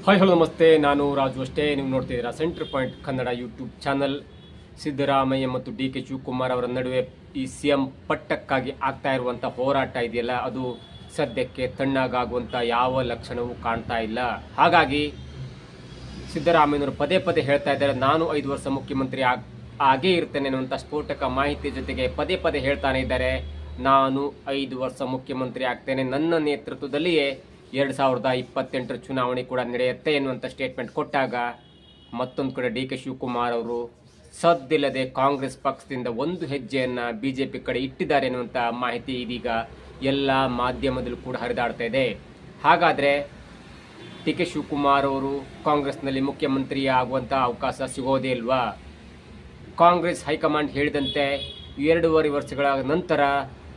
Hi hello ನಮಸ್ತೆ, ನಾನು ರಾಜು ಅಷ್ಟೇ. ನೀವು ನೋಡ್ತಿದ್ದೀರಾ centre point Kannada YouTube channel. Siddaramaiah ಮತ್ತು ಡಿ ಕೆ ಶಿವಕುಮಾರ್ ಅವರ ನಡುವೆ ಈ ಸಿಎಂ ಪಟ್ಟಕ್ಕಾಗಿ ಆಗ್ತಾ ಇರುವಂಥ ಹೋರಾಟ ಇದೆಯಲ್ಲ, ಅದು ಸದ್ಯಕ್ಕೆ ತಣ್ಣಗಾಗುವಂಥ ಯಾವ ಲಕ್ಷಣವೂ ಕಾಣ್ತಾ ಇಲ್ಲ. ಹಾಗಾಗಿ ಸಿದ್ದರಾಮಯ್ಯನವರು ಪದೇ ಪದೇ ಹೇಳ್ತಾ ಇದ್ದಾರೆ, ನಾನು 5 ವರ್ಷ ಮುಖ್ಯಮಂತ್ರಿ ಆಗೇ ಇರ್ತೇನೆ ಅನ್ನುವಂಥ ಸ್ಫೋಟಕ ಮಾಹಿತಿ ಜೊತೆಗೆ ಪದೇ ಪದೇ ಹೇಳ್ತಾನೆ ಇದ್ದಾರೆ, ನಾನು 5 ವರ್ಷ ಮುಖ್ಯಮಂತ್ರಿ ಆಗ್ತೇನೆ, ನನ್ನ ನೇತೃತ್ವದಲ್ಲಿಯೇ 2028 ಚುನಾವಣೆ ಕೂಡ ನಡೆಯುತ್ತೆ ಎನ್ನುವಂಥ ಸ್ಟೇಟ್ಮೆಂಟ್ ಕೊಟ್ಟಾಗ ಮತ್ತೊಂದು ಕಡೆ ಡಿ ಕೆ ಶಿವಕುಮಾರ್ ಅವರು ಸದ್ದಿಲ್ಲದೆ ಕಾಂಗ್ರೆಸ್ ಪಕ್ಷದಿಂದ ಒಂದು ಹೆಜ್ಜೆಯನ್ನು ಬಿಜೆಪಿ ಕಡೆ ಇಟ್ಟಿದ್ದಾರೆ ಎನ್ನುವಂಥ ಮಾಹಿತಿ ಇದೀಗ ಎಲ್ಲ ಮಾಧ್ಯಮದಲ್ಲೂ ಕೂಡ ಹರಿದಾಡ್ತಾ ಇದೆ. ಹಾಗಾದರೆ ಡಿ ಕೆ ಶಿವಕುಮಾರ್ ಅವರು ಕಾಂಗ್ರೆಸ್ನಲ್ಲಿ ಮುಖ್ಯಮಂತ್ರಿ ಆಗುವಂಥ ಅವಕಾಶ ಸಿಗೋದೇ ಇಲ್ವಾ? ಕಾಂಗ್ರೆಸ್ ಹೈಕಮಾಂಡ್ ಹೇಳಿದಂತೆ 2.5 ವರ್ಷಗಳ ನಂತರ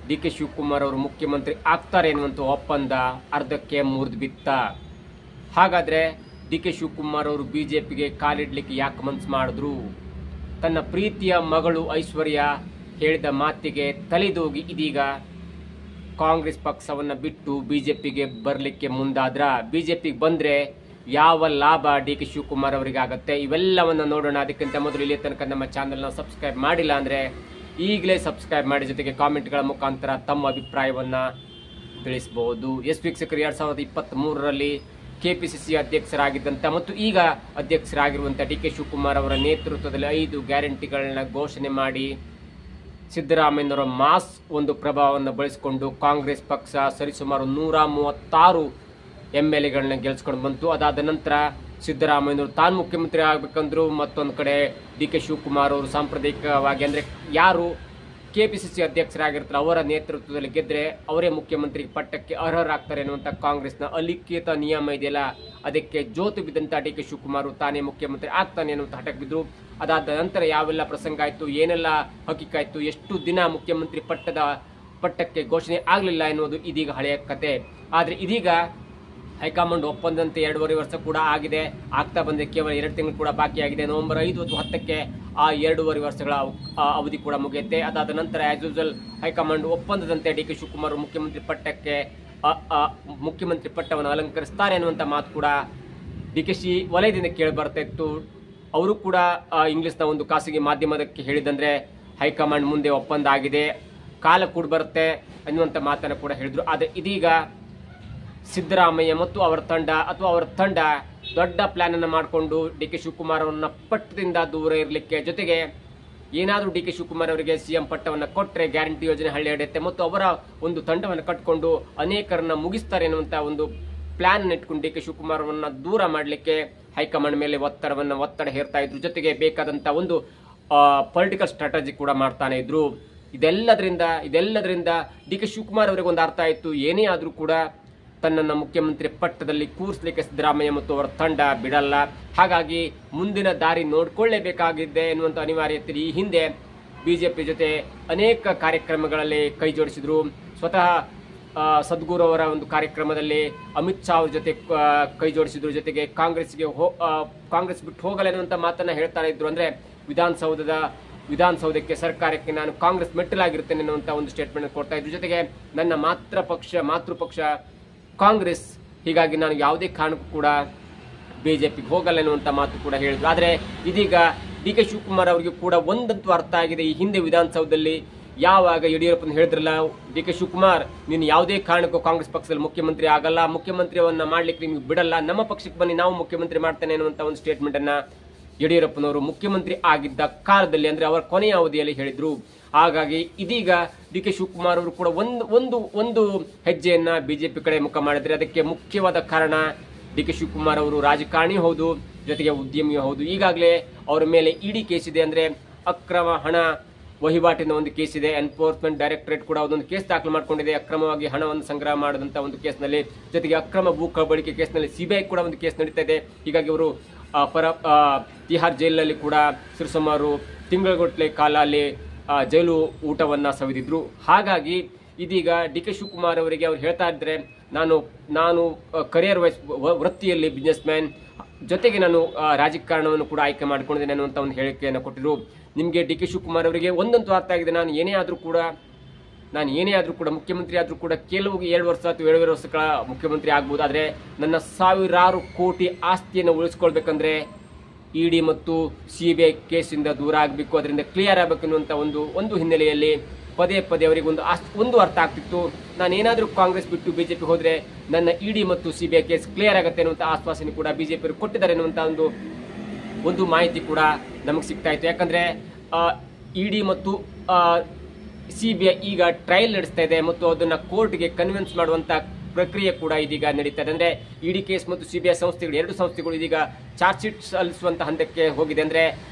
ಡಿ ಕೆ ಶಿವಕುಮಾರ್ ಅವರು ಮುಖ್ಯಮಂತ್ರಿ ಆಗ್ತಾರೆ ಎನ್ನುವಂಥ ಒಪ್ಪಂದ ಅರ್ಧಕ್ಕೆ ಮುರಿದು ಬಿತ್ತ. ಹಾಗಾದರೆ ಡಿ ಕೆ ಶಿವಕುಮಾರ್ ಅವರು ಬಿಜೆಪಿಗೆ ಕಾಲಿಡ್ಲಿಕ್ಕೆ ಯಾಕೆ ಮನಸ್ಸು ಮಾಡಿದ್ರು? ತನ್ನ ಪ್ರೀತಿಯ ಮಗಳು ಐಶ್ವರ್ಯ ಹೇಳಿದ ಮಾತಿಗೆ ತಲೆದೂಗಿ ಇದೀಗ ಕಾಂಗ್ರೆಸ್ ಪಕ್ಷವನ್ನು ಬಿಟ್ಟು ಬಿಜೆಪಿಗೆ ಬರಲಿಕ್ಕೆ ಮುಂದಾದ್ರ. ಬಿಜೆಪಿಗೆ ಬಂದರೆ ಯಾವ ಲಾಭ ಡಿ ಕೆ ಶಿವಕುಮಾರ್ ಅವರಿಗೆ ಆಗುತ್ತೆ? ಇವೆಲ್ಲವನ್ನು ನೋಡೋಣ. ಅದಕ್ಕಿಂತ ಮೊದಲು ಇಲ್ಲಿ ತನಕ ನಮ್ಮ ಚಾನಲ್ನ ಸಬ್ಸ್ಕ್ರೈಬ್ ಮಾಡಿಲ್ಲ ಅಂದರೆ ಈಗಲೇ ಸಬ್ಸ್ಕ್ರೈಬ್ ಮಾಡಿ, ಜೊತೆಗೆ ಕಾಮೆಂಟ್ಗಳ ಮುಖಾಂತರ ತಮ್ಮ ಅಭಿಪ್ರಾಯವನ್ನು ತಿಳಿಸಬಹುದು. ವೀಕ್ಷಕರು, 2023ರಲ್ಲಿ ಕೆಪಿಸಿಸಿ ಅಧ್ಯಕ್ಷರಾಗಿದ್ದಂಥ ಮತ್ತು ಈಗ ಅಧ್ಯಕ್ಷರಾಗಿರುವಂಥ ಡಿ ಕೆ ಶಿವಕುಮಾರ್ ಅವರ ನೇತೃತ್ವದಲ್ಲಿ 5 ಗ್ಯಾರಂಟಿಗಳನ್ನ ಘೋಷಣೆ ಮಾಡಿ ಸಿದ್ದರಾಮಯ್ಯನವರ ಮಾಸ್ ಒಂದು ಪ್ರಭಾವವನ್ನು ಬಳಸಿಕೊಂಡು ಕಾಂಗ್ರೆಸ್ ಪಕ್ಷ ಸರಿಸುಮಾರು 136 MLAಗಳನ್ನ ಗೆಲ್ಸ್ಕೊಂಡು ಬಂತು. ಅದಾದ ನಂತರ ಸಿದ್ದರಾಮಯ್ಯನವರು ತಾನು ಮುಖ್ಯಮಂತ್ರಿ ಆಗಬೇಕಂದ್ರು. ಮತ್ತೊಂದು ಕಡೆ ಡಿ ಕೆ ಶಿವಕುಮಾರ್ ಅವರು ಸಾಂಪ್ರದಾಯಿಕವಾಗಿ ಅಂದರೆ ಯಾರು ಕೆಪಿಸಿಸಿ ಅಧ್ಯಕ್ಷರಾಗಿರ್ತಾರೆ ಅವರ ನೇತೃತ್ವದಲ್ಲಿ ಗೆದ್ದರೆ ಅವರೇ ಮುಖ್ಯಮಂತ್ರಿ ಪಟ್ಟಕ್ಕೆ ಅರ್ಹರಾಗ್ತಾರೆ ಅನ್ನುವಂಥ ಕಾಂಗ್ರೆಸ್ನ ಅಲಿಖಿತ ನಿಯಮ ಇದೆಯಲ್ಲ, ಅದಕ್ಕೆ ಜೋತು ಬಿದ್ದಂಥ ಡಿ ಕೆ ಶಿವಕುಮಾರ್ ತಾನೇ ಮುಖ್ಯಮಂತ್ರಿ ಆಗ್ತಾನೆ ಅನ್ನುವಂಥ ಹಠಕ್ಕೆ ಬಿದ್ದರು. ಅದಾದ ನಂತರ ಯಾವೆಲ್ಲ ಪ್ರಸಂಗ ಆಯಿತು, ಏನೆಲ್ಲ ಹಕ್ಕಿಕಾಯಿತು, ಎಷ್ಟು ದಿನ ಮುಖ್ಯಮಂತ್ರಿ ಪಟ್ಟಕ್ಕೆ ಘೋಷಣೆ ಆಗಲಿಲ್ಲ ಎನ್ನುವುದು ಇದೀಗ ಹಳೆಯ ಕತೆ. ಆದರೆ ಇದೀಗ ಹೈಕಮಾಂಡ್ ಒಪ್ಪಂದಂತೆ 2.5 ವರ್ಷ ಕೂಡ ಆಗಿದೆ. ಆಗ್ತಾ ಬಂದರೆ ಕೇವಲ 2 ತಿಂಗಳು ಕೂಡ ಬಾಕಿ ಆಗಿದೆ. ನವೆಂಬರ್ 5 ಅಥವಾ 10ಕ್ಕೆ ಆ 2.5 ವರ್ಷಗಳ ಅವಧಿ ಕೂಡ ಮುಗಿಯುತ್ತೆ. ಅದಾದ ನಂತರ ಆಸ್ ಯೂಶುವಲ್ ಹೈಕಮಾಂಡ್ ಒಪ್ಪಂದದಂತೆ ಡಿ ಕೆ ಶಿವಕುಮಾರ್ ಮುಖ್ಯಮಂತ್ರಿ ಪಟ್ಟವನ್ನು ಅಲಂಕರಿಸ್ತಾರೆ ಅನ್ನುವಂಥ ಮಾತು ಕೂಡ ಡಿ ಕೆ ಶಿ ವಲಯದಿಂದ ಕೇಳಿ ಬರ್ತಾ ಇತ್ತು. ಅವರು ಕೂಡ ಇಂಗ್ಲಿಷ್ನ ಒಂದು ಖಾಸಗಿ ಮಾಧ್ಯಮದಕ್ಕೆ ಹೇಳಿದಂದ್ರೆ ಹೈಕಮಾಂಡ್ ಮುಂದೆ ಒಪ್ಪಂದ ಆಗಿದೆ, ಕಾಲ ಕೂಡ ಬರುತ್ತೆ ಅನ್ನುವಂಥ ಮಾತನ್ನು ಕೂಡ ಹೇಳಿದ್ರು. ಆದರೆ ಇದೀಗ ಸಿದ್ದರಾಮಯ್ಯ ಮತ್ತು ಅವರ ತಂಡ ದೊಡ್ಡ ಪ್ಲಾನ್ ಅನ್ನು ಮಾಡಿಕೊಂಡು ಡಿ ಕೆ ಶಿವಕುಮಾರ್ ಅವರನ್ನ ಪಟ್ಟದಿಂದ ದೂರ ಇರಲಿಕ್ಕೆ, ಜೊತೆಗೆ ಏನಾದರೂ ಡಿ ಕೆ ಶಿವಕುಮಾರ್ ಅವರಿಗೆ ಸಿಎಂ ಪಟ್ಟವನ್ನು ಕೊಟ್ಟರೆ ಗ್ಯಾರಂಟಿ ಯೋಜನೆ ಹಳ್ಳಿ ಹಿಡಿಯುತ್ತೆ ಮತ್ತು ಅವರ ಒಂದು ತಂಡವನ್ನು ಕಟ್ಟಿಕೊಂಡು ಅನೇಕರನ್ನ ಮುಗಿಸ್ತಾರೆ ಎನ್ನುವಂಥ ಒಂದು ಪ್ಲಾನ್ ಇಟ್ಕೊಂಡು ಡಿ ಕೆ ಶಿವಕುಮಾರ್ ಅವರನ್ನ ದೂರ ಮಾಡಲಿಕ್ಕೆ ಹೈಕಮಾಂಡ್ ಮೇಲೆ ಒತ್ತಡ ಹೇರ್ತಾ ಇದ್ರು. ಜೊತೆಗೆ ಬೇಕಾದಂಥ ಒಂದು ಪೊಲಿಟಿಕಲ್ ಸ್ಟ್ರಾಟಜಿ ಕೂಡ ಮಾಡ್ತಾನೆ ಇದ್ರು. ಇದೆಲ್ಲದರಿಂದ ಡಿ ಕೆ ಶಿವಕುಮಾರ್ ಅವರಿಗೆ ಒಂದು ಅರ್ಥ ಆಯಿತು, ಏನೇ ಆದರೂ ಕೂಡ ತನ್ನನ್ನು ಮುಖ್ಯಮಂತ್ರಿ ಪಟ್ಟದಲ್ಲಿ ಕೂರಿಸಲಿಕ್ಕೆ ಸಿದ್ದರಾಮಯ್ಯ ಮತ್ತು ಅವರ ತಂಡ ಬಿಡಲ್ಲ. ಹಾಗಾಗಿ ಮುಂದಿನ ದಾರಿ ನೋಡಿಕೊಳ್ಳೇಬೇಕಾಗಿದೆ ಎನ್ನುವಂಥ ಅನಿವಾರ್ಯತೆ ಈ ಹಿಂದೆ ಬಿಜೆಪಿ ಜೊತೆ ಅನೇಕ ಕಾರ್ಯಕ್ರಮಗಳಲ್ಲಿ ಕೈ ಜೋಡಿಸಿದ್ರು. ಸ್ವತಃ ಸದ್ಗುರು ಅವರ ಒಂದು ಕಾರ್ಯಕ್ರಮದಲ್ಲಿ ಅಮಿತ್ ಶಾ ಅವ್ರ ಜೊತೆ ಕೈ ಜೋಡಿಸಿದ್ರು. ಜೊತೆಗೆ ಕಾಂಗ್ರೆಸ್ ಬಿಟ್ಟು ಹೋಗಲ್ಲ ಎನ್ನುವಂಥ ಮಾತನ್ನ ಹೇಳ್ತಾ ಇದ್ರು. ಅಂದರೆ ವಿಧಾನಸೌಧಕ್ಕೆ ಸರ್ಕಾರಕ್ಕೆ ನಾನು ಕಾಂಗ್ರೆಸ್ ಮೆಟ್ಟಲಾಗಿರ್ತೇನೆ ಅನ್ನುವಂಥ ಒಂದು ಸ್ಟೇಟ್ಮೆಂಟ್ ಕೊಡ್ತಾ ಇದ್ರು. ಜೊತೆಗೆ ನನ್ನ ಮಾತೃಪಕ್ಷ ಕಾಂಗ್ರೆಸ್, ಹೀಗಾಗಿ ನಾನು ಯಾವುದೇ ಕಾರಣಕ್ಕೂ ಕೂಡ ಬಿಜೆಪಿಗೆ ಹೋಗಲ್ಲ ಎನ್ನುವಂಥ ಮಾತು ಕೂಡ ಹೇಳಿದ್ರು. ಆದರೆ ಇದೀಗ ಡಿ ಕೆ ಶಿವಕುಮಾರ್ ಅವರಿಗೆ ಕೂಡ ಒಂದಂತೂ ಅರ್ಥ ಆಗಿದೆ. ಈ ಹಿಂದೆ ವಿಧಾನಸೌಧದಲ್ಲಿ ಯಾವಾಗ ಯಡಿಯೂರಪ್ಪನ ಹೇಳಿದ್ರಲ್ಲ, ಡಿ ಕೆ ಶಿವಕುಮಾರ್ ನೀನು ಯಾವುದೇ ಕಾರಣಕ್ಕೂ ಕಾಂಗ್ರೆಸ್ ಪಕ್ಷದಲ್ಲಿ ಮುಖ್ಯಮಂತ್ರಿ ಆಗಲ್ಲ, ಮುಖ್ಯಮಂತ್ರಿಯವನ್ನ ಮಾಡ್ಲಿಕ್ಕೆ ನಿಮ್ಗೆ ಬಿಡಲ್ಲ, ನಮ್ಮ ಪಕ್ಷಕ್ಕೆ ಬನ್ನಿ ನಾವು ಮುಖ್ಯಮಂತ್ರಿ ಮಾಡ್ತೇನೆ ಅನ್ನುವಂಥ ಒಂದು ಸ್ಟೇಟ್ಮೆಂಟ್ ಅನ್ನ ಯಡಿಯೂರಪ್ಪನವರು ಮುಖ್ಯಮಂತ್ರಿ ಆಗಿದ್ದ ಕಾಲದಲ್ಲಿ ಅಂದರೆ ಅವರ ಕೊನೆಯ ಅವಧಿಯಲ್ಲಿ ಹೇಳಿದ್ರು. ಹಾಗಾಗಿ ಇದೀಗ ಡಿ ಕೆ ಶಿವಕುಮಾರ್ ಅವರು ಕೂಡ ಒಂದು ಹೆಜ್ಜೆಯನ್ನ ಬಿಜೆಪಿ ಕಡೆ ಮುಖ ಮಾಡಿದ್ರೆ ಅದಕ್ಕೆ ಮುಖ್ಯವಾದ ಕಾರಣ ಡಿ ಕೆ ಶಿವಕುಮಾರ್ ಅವರು ರಾಜಕಾರಣಿ ಹೌದು, ಜೊತೆಗೆ ಉದ್ಯಮಿ ಹೌದು. ಈಗಾಗಲೇ ಅವರ ಮೇಲೆ ಇಡಿ ಕೇಸ್ ಇದೆ, ಅಂದರೆ ಅಕ್ರಮ ಹಣ ವಹಿವಾಟಿನ ಒಂದು ಕೇಸ್ ಇದೆ. ಎನ್ಫೋರ್ಸ್ಮೆಂಟ್ ಡೈರೆಕ್ಟರೇಟ್ ಕೂಡ ಅದೊಂದು ಕೇಸ್ ದಾಖಲು ಮಾಡಿಕೊಂಡಿದೆ, ಅಕ್ರಮವಾಗಿ ಹಣವನ್ನು ಸಂಗ್ರಹ ಮಾಡಿದಂಥ ಒಂದು ಕೇಸ್ನಲ್ಲಿ. ಜೊತೆಗೆ ಅಕ್ರಮ ಭೂ ಕಬಳಿಕೆ ಕೇಸ್ನಲ್ಲಿ ಸಿಬಿಐ ಕೂಡ ಒಂದು ಕೇಸ್ ನಡೀತಾ ಇದೆ. ಹೀಗಾಗಿ ಅವರು ತಿಹಾರ್ ಜೈಲಿನಲ್ಲಿ ಕೂಡ ಸುಮಾರು ತಿಂಗಳುಗಟ್ಟಲೆ ಕಾಲ ಅಲ್ಲಿ ಜೈಲು ಊಟವನ್ನು ಸವಿದಿದ್ರು. ಹಾಗಾಗಿ ಇದೀಗ ಡಿ ಕೆ ಶಿವಕುಮಾರ್ ಅವರಿಗೆ ಅವ್ರು ಹೇಳ್ತಾ ಇದ್ರೆ, ನಾನು ಕರಿಯರ್ ವೃತ್ತಿಯಲ್ಲಿ ಬಿಸ್ನೆಸ್ ಮ್ಯಾನ್, ಜೊತೆಗೆ ನಾನು ರಾಜಕಾರಣವನ್ನು ಕೂಡ ಆಯ್ಕೆ ಮಾಡಿಕೊಂಡಿದ್ದೇನೆ ಅನ್ನುವಂಥ ಒಂದು ಹೇಳಿಕೆಯನ್ನು ಕೊಟ್ಟಿದ್ರು. ನಿಮಗೆ ಡಿ ಕೆ ಶಿವಕುಮಾರ್ ಅವರಿಗೆ ಒಂದಂತೂ ಅರ್ಥ ಆಗಿದೆ, ನಾನು ಏನೇ ಆದರೂ ಕೂಡ ನಾನು ಏನೇ ಆದರೂ ಕೂಡ ಮುಖ್ಯಮಂತ್ರಿ ಆದರೂ ಕೂಡ ಕೆಲವು 2 ವರ್ಷ ಅಥವಾ 2.5 ವರ್ಷಗಳ ಮುಖ್ಯಮಂತ್ರಿ ಆಗ್ಬೋದು. ಆದರೆ ನನ್ನ ಸಾವಿರಾರು ಕೋಟಿ ಆಸ್ತಿಯನ್ನು ಉಳಿಸ್ಕೊಳ್ಬೇಕಂದ್ರೆ ಇಡಿ ಮತ್ತು ಸಿಬಿಐ ಕೇಸಿಂದ ದೂರ ಆಗಬೇಕು, ಅದರಿಂದ ಕ್ಲಿಯರ್ ಆಗಬೇಕು ಅನ್ನುವಂಥ ಒಂದು ಹಿನ್ನೆಲೆಯಲ್ಲಿ ಪದೇ ಪದೇ ಅವರಿಗೆ ಒಂದು ಅರ್ಥ ಆಗ್ತಿತ್ತು. ನಾನು ಏನಾದರೂ ಕಾಂಗ್ರೆಸ್ ಬಿಟ್ಟು ಬಿಜೆಪಿ ಹೋದರೆ ನನ್ನ ಇಡಿ ಮತ್ತು ಸಿಬಿಐ ಕೇಸ್ ಕ್ಲಿಯರ್ ಆಗುತ್ತೆ ಅನ್ನುವಂಥ ಆಶ್ವಾಸನೆ ಕೂಡ ಬಿಜೆಪಿಯವರು ಕೊಟ್ಟಿದ್ದಾರೆ ಅನ್ನುವಂಥ ಒಂದು ಮಾಹಿತಿ ಕೂಡ ನಮಗೆ ಸಿಗ್ತಾ ಇತ್ತು. ಯಾಕಂದರೆ ಇಡಿ ಮತ್ತು ಸಿಬಿಐ ಈಗ ಟ್ರಯಲ್ ನಡೆಸ್ತಾ ಇದೆ ಮತ್ತು ಅದನ್ನು ಕೋರ್ಟ್ಗೆ ಕನ್ವಿನ್ಸ್ ಮಾಡುವಂಥ ಪ್ರಕ್ರಿಯೆ ಕೂಡ ಇದೀಗ ನಡೀತಾ ಇದೆ. ಅಂದರೆ ಇಡಿ ಕೇಸ್ ಮತ್ತು ಸಿಬಿಐ ಸಂಸ್ಥೆಗಳು 2 ಸಂಸ್ಥೆಗಳು ಇದೀಗ ಚಾರ್ಜ್ ಶೀಟ್ ಸಲ್ಲಿಸುವಂಥ ಹಂತಕ್ಕೆ ಹೋಗಿದೆ. ಅಂದರೆ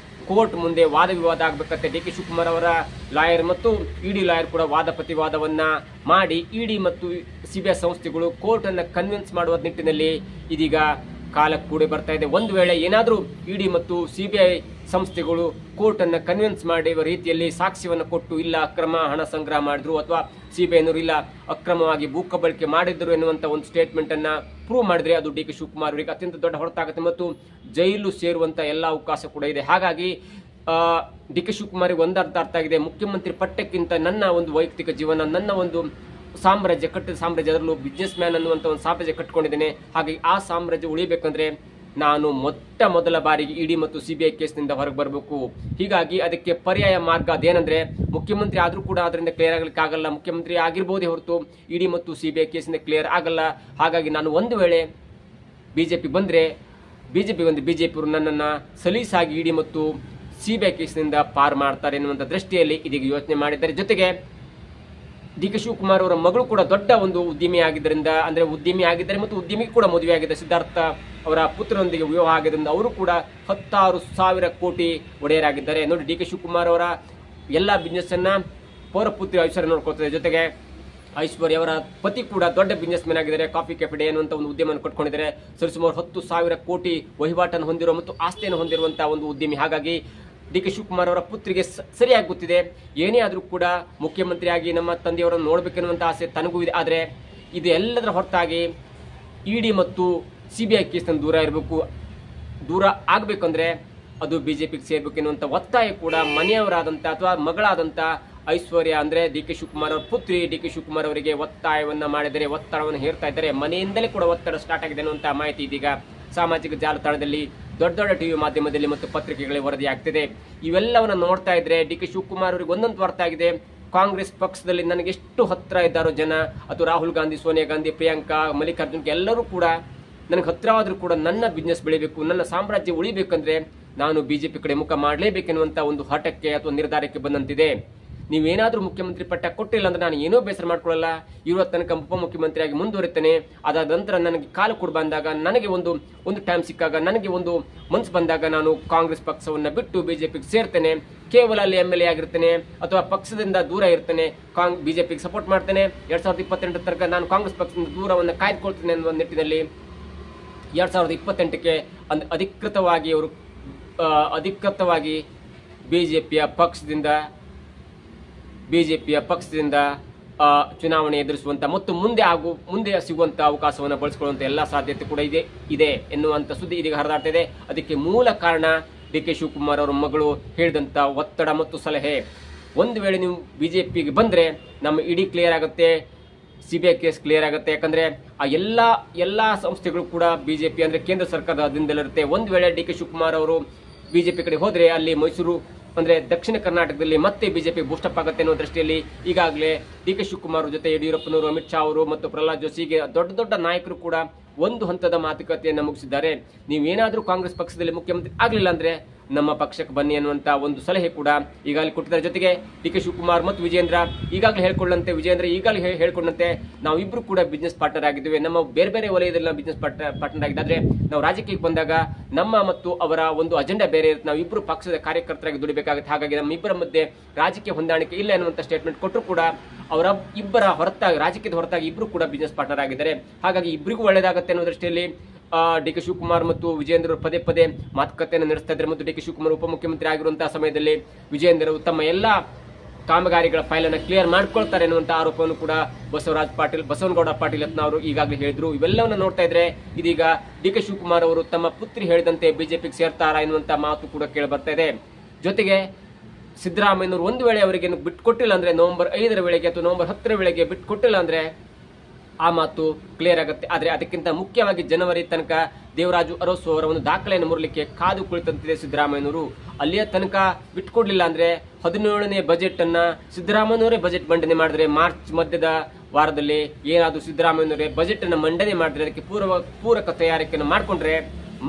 ಕೋರ್ಟ್ ಮುಂದೆ ವಾದ ವಿವಾದ ಆಗಬೇಕಂತೆ ಡಿ ಕೆ ಶಿವಕುಮಾರ್ ಅವರ ಲಾಯರ್ ಮತ್ತು ಇಡಿ ಲಾಯರ್ ಕೂಡ ವಾದ ಪ್ರತಿವಾದವನ್ನ ಮಾಡಿ ಇಡಿ ಮತ್ತು ಸಿಬಿಐ ಸಂಸ್ಥೆಗಳು ಕೋರ್ಟ್ ಅನ್ನು ಕನ್ವಿನ್ಸ್ ಮಾಡುವ ನಿಟ್ಟಿನಲ್ಲಿ ಇದೀಗ ಕಾಲ ಕೂಡಿ ಬರ್ತಾ ಇದೆ. ಒಂದು ವೇಳೆ ಏನಾದರೂ ಇಡಿ ಮತ್ತು ಸಿಬಿಐ ಸಂಸ್ಥೆಗಳು ಕೋರ್ಟ್ ಅನ್ನು ಕನ್ವಿನ್ಸ್ ಮಾಡುವ ರೀತಿಯಲ್ಲಿ ಸಾಕ್ಷ್ಯವನ್ನು ಕೊಟ್ಟು ಇಲ್ಲ ಅಕ್ರಮ ಹಣ ಸಂಗ್ರಹ ಮಾಡಿದ್ರು ಅಥವಾ ಸಿಬಿಐನವರು ಇಲ್ಲ ಅಕ್ರಮವಾಗಿ ಭೂ ಕಬಳಿಕೆ ಮಾಡಿದ್ರು ಎನ್ನುವಂತ ಒಂದು ಸ್ಟೇಟ್ಮೆಂಟ್ ಅನ್ನ ಪ್ರೂವ್ ಮಾಡಿದ್ರೆ ಅದು ಡಿ ಕೆ ಶಿವಕುಮಾರ್ ಅವರಿಗೆ ಅತ್ಯಂತ ದೊಡ್ಡ ಹೊರತಾಗುತ್ತೆ ಮತ್ತು ಜೈಲು ಸೇರುವಂತ ಎಲ್ಲ ಅವಕಾಶ ಕೂಡ ಇದೆ. ಹಾಗಾಗಿ ಡಿ ಕೆ ಶಿವಕುಮಾರ್ ಒಂದು ಅರ್ಥ ಆಗಿದೆ, ಮುಖ್ಯಮಂತ್ರಿ ಪಟ್ಟಕ್ಕಿಂತ ನನ್ನ ಒಂದು ವೈಯಕ್ತಿಕ ಜೀವನ, ನನ್ನ ಒಂದು ಸಾಮ್ರಾಜ್ಯ ಕಟ್ಟಿದ ಸಾಮ್ರಾಜ್ಯ, ಅದರಲ್ಲೂ ಬಿಸ್ನೆಸ್ ಮ್ಯಾನ್ ಅನ್ನುವಂಥ ಒಂದು ಸಾಮ್ರಾಜ್ಯ ಕಟ್ಕೊಂಡಿದ್ದೇನೆ. ಹಾಗಾಗಿ ಆ ಸಾಮ್ರಾಜ್ಯ ಉಳಿಬೇಕಂದ್ರೆ ನಾನು ಮೊದಲ ಬಾರಿಗೆ ಇಡಿ ಮತ್ತು ಸಿಬಿಐ ಕೇಸ್ನಿಂದ ಹೊರಗೆ ಬರಬೇಕು. ಹೀಗಾಗಿ ಅದಕ್ಕೆ ಪರ್ಯಾಯ ಮಾರ್ಗ ಅದೇನೆಂದ್ರೆ ಮುಖ್ಯಮಂತ್ರಿ ಆದರೂ ಕೂಡ ಅದರಿಂದ ಕ್ಲಿಯರ್ ಆಗಲಿಕ್ಕೆ ಆಗಲ್ಲ, ಮುಖ್ಯಮಂತ್ರಿ ಆಗಿರ್ಬೋದೇ ಹೊರತು ಇಡಿ ಮತ್ತು ಸಿಬಿಐ ಕೇಸಿಂದ ಕ್ಲಿಯರ್ ಆಗಲ್ಲ. ಹಾಗಾಗಿ ನಾನು ಒಂದು ವೇಳೆ ಬಿಜೆಪಿ ಬಂದರೆ ಬಿಜೆಪಿಯವರು ನನ್ನನ್ನು ಸಲೀಸಾಗಿ ಇಡಿ ಮತ್ತು ಸಿಬಿಐ ಕೇಸಿನಿಂದ ಪಾರು ಮಾಡ್ತಾರೆ ಎನ್ನುವಂಥ ದೃಷ್ಟಿಯಲ್ಲಿ ಇದೀಗ ಯೋಚನೆ ಮಾಡಿದ್ದಾರೆ. ಜೊತೆಗೆ ಡಿ ಕೆ ಶಿವಕುಮಾರ್ ಅವರ ಮಗಳು ಕೂಡ ದೊಡ್ಡ ಒಂದು ಉದ್ಯಮಿ ಆಗಿದ್ದಾರೆ ಮತ್ತು ಉದ್ಯಮಿ ಕೂಡ ಮದುವೆ ಆಗಿದೆ. ಸಿದ್ಧಾರ್ಥ ಅವರ ಪುತ್ರನೊಂದಿಗೆ ವಿವಾಹ ಆಗಿದ್ದರಿಂದ ಅವರು ಕೂಡ 16,000 ಕೋಟಿ ಒಡೆಯರಾಗಿದ್ದಾರೆ. ನೋಡಿ, ಡಿ ಕೆ ಶಿವಕುಮಾರ್ ಅವರ ಎಲ್ಲ ಬಿಸ್ನೆಸ್ ಅನ್ನ ಪೌರಪುತ್ರಿ ಐಶ್ವರ್ಯ ನೋಡ್ಕೊಳ್ತಾರೆ. ಜೊತೆಗೆ ಐಶ್ವರ್ಯ ಅವರ ಪತಿ ಕೂಡ ದೊಡ್ಡ ಬಿಸ್ನೆಸ್ ಮ್ಯಾನ್ ಆಗಿದ್ದಾರೆ. ಕಾಫಿ ಕೆಫೆ ಡೇ ಅನ್ನುವಂಥ ಒಂದು ಉದ್ಯಮವನ್ನು ಕಟ್ಕೊಂಡಿದ್ದಾರೆ. ಸರಿಸುಮಾರು 10,000 ಕೋಟಿ ವಹಿವಾಟನ್ನು ಹೊಂದಿರುವ ಮತ್ತು ಆಸ್ತಿಯನ್ನು ಹೊಂದಿರುವಂತಹ ಒಂದು ಉದ್ಯಮಿ. ಹಾಗಾಗಿ ಡಿ ಕೆ ಶಿವಕುಮಾರ್ ಅವರ ಪುತ್ರಿಗೆ ಸರಿಯಾಗಿ ಗೊತ್ತಿದೆ, ಏನೇ ಆದರೂ ಕೂಡ ಮುಖ್ಯಮಂತ್ರಿಯಾಗಿ ನಮ್ಮ ತಂದೆಯವರನ್ನು ನೋಡಬೇಕೆನ್ನುವಂಥ ಆಸೆ ತನಗೂ ಇದೆ. ಆದರೆ ಇದು ಎಲ್ಲದರ ಹೊರತಾಗಿ ಇಡಿ ಮತ್ತು ಸಿಬಿಐ ಕೇಸ್ನ ದೂರ ಆಗಬೇಕಂದ್ರೆ ಅದು ಬಿಜೆಪಿಗೆ ಸೇರ್ಬೇಕೆನ್ನುವಂಥ ಒತ್ತಾಯ ಕೂಡ ಮನೆಯವರಾದಂಥ ಅಥವಾ ಮಗಳಾದಂಥ ಐಶ್ವರ್ಯ ಅಂದ್ರೆ ಡಿ ಕೆ ಶಿವಕುಮಾರ್ ಅವರ ಪುತ್ರಿ ಡಿ ಕೆ ಶಿವಕುಮಾರ್ ಅವರಿಗೆ ಒತ್ತಾಯವನ್ನ ಮಾಡಿದರೆ, ಒತ್ತಡವನ್ನು ಹೇರ್ತಾ ಇದ್ದಾರೆ. ಮನೆಯಿಂದಲೇ ಕೂಡ ಒತ್ತಡ ಸ್ಟಾರ್ಟ್ ಆಗಿದೆ ಅನ್ನುವಂಥ ಮಾಹಿತಿ ಇದೀಗ ಸಾಮಾಜಿಕ ಜಾಲತಾಣದಲ್ಲಿ ದೊಡ್ಡ ಟಿವಿ ಮಾಧ್ಯಮದಲ್ಲಿ ಮತ್ತು ಪತ್ರಿಕೆಗಳಲ್ಲಿ ವರದಿ ಆಗ್ತಿದೆ. ಇವೆಲ್ಲವನ್ನ ನೋಡ್ತಾ ಇದ್ರೆ ಡಿ ಕೆ ಶಿವಕುಮಾರ್ ಅವರಿಗೆ ಒಂದೊಂದು ಅರ್ಥ ಆಗಿದೆ, ಕಾಂಗ್ರೆಸ್ ಪಕ್ಷದಲ್ಲಿ ನನಗೆ ಎಷ್ಟು ಹತ್ರ ಇದ್ದಾರೋ ಜನ, ಅಥವಾ ರಾಹುಲ್ ಗಾಂಧಿ, ಸೋನಿಯಾ ಗಾಂಧಿ, ಪ್ರಿಯಾಂಕಾ, ಮಲ್ಲಿಕಾರ್ಜುನ್ ಎಲ್ಲರೂ ಕೂಡ ನನಗೆ ಹತ್ರವಾದರೂ ಕೂಡ ನನ್ನ ಬಿಸ್ನೆಸ್ ಬೆಳಿಬೇಕು, ನನ್ನ ಸಾಮ್ರಾಜ್ಯ ಉಳಿಬೇಕಂದ್ರೆ ನಾನು ಬಿಜೆಪಿ ಕಡೆ ಮುಖ ಮಾಡಲೇಬೇಕೆನ್ನುವಂತ ಒಂದು ಹಠಕ್ಕೆ ಅಥವಾ ನಿರ್ಧಾರಕ್ಕೆ ಬಂದಂತಿದೆ. ನೀವೇನಾದ್ರೂ ಮುಖ್ಯಮಂತ್ರಿ ಪಟ್ಟ ಕೊಟ್ಟಿಲ್ಲ ಅಂದ್ರೆ ನಾನು ಏನೋ ಬೇಸರ ಮಾಡ್ಕೊಳ್ಳಲ್ಲ, ಇರುವ ತನಕ ಉಪಮುಖ್ಯಮಂತ್ರಿಯಾಗಿ ಮುಂದುವರಿತೇನೆ. ಅದಾದ ನಂತರ ನನಗೆ ಕಾಲು ಕೂಡ ಬಂದಾಗ, ನನಗೆ ಒಂದು ಟೈಮ್ ಸಿಕ್ಕಾಗ, ನನಗೆ ಒಂದು ಮನ್ಸು ಬಂದಾಗ ನಾನು ಕಾಂಗ್ರೆಸ್ ಪಕ್ಷವನ್ನ ಬಿಟ್ಟು ಬಿಜೆಪಿಗೆ ಸೇರ್ತೇನೆ. ಕೇವಲ ಅಲ್ಲಿ MLA ಆಗಿರ್ತೇನೆ ಅಥವಾ ಪಕ್ಷದಿಂದ ದೂರ ಇರ್ತೇನೆ, ಬಿಜೆಪಿಗೆ ಸಪೋರ್ಟ್ ಮಾಡ್ತೇನೆ. 2028 ತನಕ ನಾನು ಕಾಂಗ್ರೆಸ್ ಪಕ್ಷದಿಂದ ದೂರವನ್ನು ಕಾಯ್ದುಕೊಳ್ತೇನೆ ಅನ್ನುವ ನಿಟ್ಟಿನಲ್ಲಿ 2028ಕ್ಕೆ ಅಧಿಕೃತವಾಗಿ ಬಿಜೆಪಿಯ ಪಕ್ಷದಿಂದ ಚುನಾವಣೆ ಎದುರಿಸುವಂತ ಮತ್ತು ಮುಂದೆ ಸಿಗುವಂತ ಅವಕಾಶವನ್ನು ಬಳಸಿಕೊಳ್ಳುವಂತ ಎಲ್ಲ ಸಾಧ್ಯತೆ ಕೂಡ ಇದೆ ಎನ್ನುವಂತ ಸುದ್ದಿ ಇದೀಗ ಹರಿದಾಡ್ತಾ ಇದೆ. ಅದಕ್ಕೆ ಮೂಲ ಕಾರಣ ಡಿ ಕೆ ಶಿವಕುಮಾರ್ ಅವರ ಮಗಳು ಹೇಳಿದಂತ ಒತ್ತಡ ಮತ್ತು ಸಲಹೆ. ಒಂದು ವೇಳೆ ನೀವು ಬಿಜೆಪಿಗೆ ಬಂದ್ರೆ ನಮ್ಮ ಇಡಿ ಕ್ಲಿಯರ್ ಆಗುತ್ತೆ, ಸಿಬಿಐ ಕೇಸ್ ಕ್ಲಿಯರ್ ಆಗುತ್ತೆ. ಯಾಕಂದ್ರೆ ಆ ಎಲ್ಲಾ ಸಂಸ್ಥೆಗಳು ಕೂಡ ಬಿಜೆಪಿ ಅಂದ್ರೆ ಕೇಂದ್ರ ಸರ್ಕಾರದ ಅಧೀನದಲ್ಲಿರುತ್ತೆ. ಒಂದು ವೇಳೆ ಡಿ ಕೆ ಶಿವಕುಮಾರ್ ಅವರು ಬಿಜೆಪಿ ಕಡೆ ಹೋದ್ರೆ ಅಲ್ಲಿ ಮೈಸೂರು ಅಂದ್ರೆ ದಕ್ಷಿಣ ಕರ್ನಾಟಕದಲ್ಲಿ ಮತ್ತೆ ಬಿಜೆಪಿ ಬೂಸ್ಟಪ್ ಆಗುತ್ತೆ ಅನ್ನೋ ದೃಷ್ಟಿಯಲ್ಲಿ ಈಗಾಗಲೇ ಡಿ ಕೆ ಶಿವಕುಮಾರ್ ಜೊತೆ ಯಡಿಯೂರಪ್ಪನವರು, ಅಮಿತ್ ಶಾ ಅವರು ಮತ್ತು ಪ್ರಹ್ಲಾದ್ ಜೋಶಿಗೆ ದೊಡ್ಡ ನಾಯಕರು ಕೂಡ ಒಂದು ಹಂತದ ಮಾತುಕತೆಯನ್ನು ಮುಗಿಸಿದ್ದಾರೆ. ನೀವೇನಾದ್ರೂ ಕಾಂಗ್ರೆಸ್ ಪಕ್ಷದಲ್ಲಿ ಮುಖ್ಯಮಂತ್ರಿ ಆಗ್ಲಿಲ್ಲ ಅಂದ್ರೆ ನಮ್ಮ ಪಕ್ಷಕ್ಕೆ ಬನ್ನಿ ಅನ್ನುವಂತ ಒಂದು ಸಲಹೆ ಕೂಡ ಈಗಾಗಲೇ ಕೊಟ್ಟಿದ್ದಾರೆ. ಜೊತೆಗೆ ಡಿ ಕೆ ಶಿವಕುಮಾರ್ ಮತ್ತು ವಿಜೇಂದ್ರ ಈಗಾಗಲೇ ಹೇಳ್ಕೊಂಡಂತೆ ನಾವಿಬ್ರು ಕೂಡ ಬಿಸ್ನೆಸ್ ಪಾರ್ಟ್ನರ್ ಆಗಿದ್ದೇವೆ. ನಮ್ಮ ಬೇರೆ ವಲಯದಲ್ಲಿ ನಾವು ಬಿಸ್ನೆಸ್ ಪಾರ್ಟ್ನರ್ ಆಗಿದ್ದರೆ ನಾವು ರಾಜಕೀಯಕ್ಕೆ ಬಂದಾಗ ನಮ್ಮ ಮತ್ತು ಅವರ ಒಂದು ಅಜೆಂಡಾ ಬೇರೆ ಇರುತ್ತೆ. ನಾವಿಬ್ರು ಪಕ್ಷದ ಕಾರ್ಯಕರ್ತರಾಗಿ ದುಡಿಬೇಕಾಗುತ್ತೆ. ಹಾಗಾಗಿ ನಮ್ಮ ಇಬ್ಬರ ಮಧ್ಯೆ ರಾಜಕೀಯ ಹೊಂದಾಣಿಕೆ ಇಲ್ಲ ಎನ್ನುವಂತ ಸ್ಟೇಟ್ಮೆಂಟ್ ಕೊಟ್ಟರು ಕೂಡ ಅವರ ಇಬ್ಬರ ಹೊರತಾಗಿ, ರಾಜಕೀಯದ ಹೊರತಾಗಿ ಇಬ್ರು ಕೂಡ ಬಿಸ್ನೆಸ್ ಪಾರ್ಟ್ನರ್ ಆಗಿದ್ದಾರೆ. ಹಾಗಾಗಿ ಇಬ್ಬರಿಗೂ ಒಳ್ಳೆಯದಾಗುತ್ತೆ ಅನ್ನೋ ದೃಷ್ಟಿಯಲ್ಲಿ ಡಿ ಕೆ ಶಿವಕುಮಾರ್ ಮತ್ತು ವಿಜೇಂದ್ರ ಪದೇ ಮಾತುಕತೆಯನ್ನು ನಡೆಸ್ತಾ ಇದ್ದಾರೆ. ಮತ್ತು ಡಿ ಕೆ ಶಿವಕುಮಾರ್ ಉಪಮುಖ್ಯಮಂತ್ರಿ ಆಗಿರುವಂತಹ ಸಮಯದಲ್ಲಿ ವಿಜೇಂದ್ರ ತಮ್ಮ ಎಲ್ಲಾ ಕಾಮಗಾರಿಗಳ ಫೈಲ್ ಅನ್ನು ಕ್ಲಿಯರ್ ಮಾಡ್ಕೊಳ್ತಾರೆ ಎನ್ನುವಂತ ಆರೋಪವನ್ನು ಕೂಡ ಬಸವನಗೌಡ ಪಾಟೀಲ್ ಅವರು ಈಗಾಗಲೇ ಹೇಳಿದ್ರು. ಇವೆಲ್ಲವನ್ನ ನೋಡ್ತಾ ಇದ್ರೆ ಇದೀಗ ಡಿ ಕೆ ಶಿವಕುಮಾರ್ ಅವರು ತಮ್ಮ ಪುತ್ರಿ ಹೇಳಿದಂತೆ ಬಿಜೆಪಿಗೆ ಸೇರ್ತಾರಾ ಎನ್ನುವಂತ ಮಾತು ಕೂಡ ಕೇಳಿ ಬರ್ತಾ ಇದೆ. ಜೊತೆಗೆ ಸಿದ್ದರಾಮಯ್ಯನವರು ಒಂದು ವೇಳೆ ಅವರಿಗೆ ಬಿಟ್ಟುಕೊಟ್ಟಿಲ್ಲ ಅಂದ್ರೆ ನವೆಂಬರ್ 5ರ ವೇಳೆಗೆ ಅಥವಾ ನವೆಂಬರ್ 10ರ ವೇಳೆಗೆ ಬಿಟ್ಟುಕೊಟ್ಟಿಲ್ಲ ಅಂದ್ರೆ ಆ ಮಾತು ಕ್ಲಿಯರ್ ಆಗುತ್ತೆ. ಆದ್ರೆ ಅದಕ್ಕಿಂತ ಮುಖ್ಯವಾಗಿ ಜನವರಿ ತನಕ ದೇವರಾಜು ಅರಸು ಅವರ ಒಂದು ದಾಖಲೆಯನ್ನು ಮುರಲಿಕ್ಕೆ ಕಾದು ಕುಳಿತಂತಿದೆ ಸಿದ್ದರಾಮಯ್ಯನವರು. ಅಲ್ಲಿಯ ತನಕ ಬಿಟ್ಕೊಡ್ಲಿಲ್ಲ ಅಂದ್ರೆ 17ನೇ ಬಜೆಟ್ ಅನ್ನ ಸಿದ್ದರಾಮಯ್ಯನವರೇ ಬಜೆಟ್ ಮಂಡನೆ ಮಾಡಿದ್ರೆ, ಮಾರ್ಚ್ ಮಧ್ಯದ ವಾರದಲ್ಲಿ ಏನಾದ್ರು ಸಿದ್ದರಾಮಯ್ಯನವರೇ ಬಜೆಟ್ ಅನ್ನ ಮಂಡನೆ ಮಾಡಿದ್ರೆ, ಅದಕ್ಕೆ ಪೂರಕ ತಯಾರಿಕೆಯನ್ನು ಮಾಡಿಕೊಂಡ್ರೆ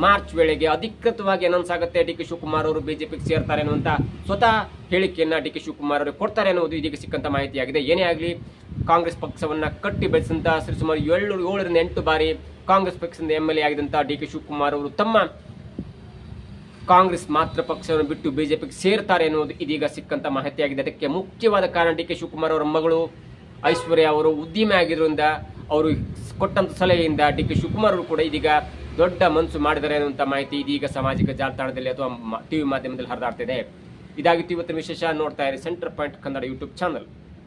ಮಾರ್ಚ್ ವೇಳೆಗೆ ಅಧಿಕೃತವಾಗಿ ಅನೌನ್ಸ್ ಆಗುತ್ತೆ ಡಿ ಕೆ ಶಿವಕುಮಾರ್ ಅವರು ಬಿಜೆಪಿಗೆ ಸೇರ್ತಾರೆ ಅನ್ನುವಂತ ಸ್ವತಃ ಹೇಳಿಕೆಯನ್ನ ಡಿ ಕೆ ಶಿವಕುಮಾರ್ ಅವರು ಕೊಡ್ತಾರೆ ಅನ್ನೋದು ಇದೀಗ ಸಿಕ್ಕಂತ ಮಾಹಿತಿಯಾಗಿದೆ. ಏನೇ ಆಗಲಿ ಕಾಂಗ್ರೆಸ್ ಪಕ್ಷವನ್ನ ಕಟ್ಟಿ ಬೆಳೆಸಿದಂತ ಸುಮಾರು 7ರಿಂದ 8 ಬಾರಿ ಕಾಂಗ್ರೆಸ್ ಪಕ್ಷದಿಂದ MLA ಆಗಿದಂತ ಡಿ ಕೆ ಶಿವಕುಮಾರ್ ಅವರು ತಮ್ಮ ಕಾಂಗ್ರೆಸ್ ಮಾತ್ರ ಪಕ್ಷವನ್ನು ಬಿಟ್ಟು ಬಿಜೆಪಿಗೆ ಸೇರ್ತಾರೆ ಅನ್ನೋದು ಇದೀಗ ಸಿಕ್ಕಂತ ಮಾಹಿತಿಯಾಗಿದೆ. ಅದಕ್ಕೆ ಮುಖ್ಯವಾದ ಕಾರಣ ಡಿ ಕೆ ಶಿವಕುಮಾರ್ ಅವರ ಮಗಳು ಐಶ್ವರ್ಯ ಅವರು ಉದ್ಯಮಿ ಆಗಿರೋದ್ರಿಂದ, ಅವರು ಕೊಟ್ಟಂತ ಸಲಹೆಯಿಂದ ಡಿ ಕೆ ಶಿವಕುಮಾರ್ ಅವರು ಕೂಡ ಇದೀಗ ದೊಡ್ಡ ಮನಸ್ಸು ಮಾಡಿದ್ದಾರೆ ಅನ್ನುವಂತ ಮಾಹಿತಿ ಇದೀಗ ಸಾಮಾಜಿಕ ಜಾಲತಾಣದಲ್ಲಿ ಅಥವಾ ಟಿವಿ ಮಾಧ್ಯಮದಲ್ಲಿ ಹರಿದಾಡ್ತಿದೆ. ಇದಾಗಿತ್ತು ಇವತ್ತಿನ ವಿಶೇಷ. ನೋಡ್ತಾ ಇರಿ centre point Kannada YouTube channel.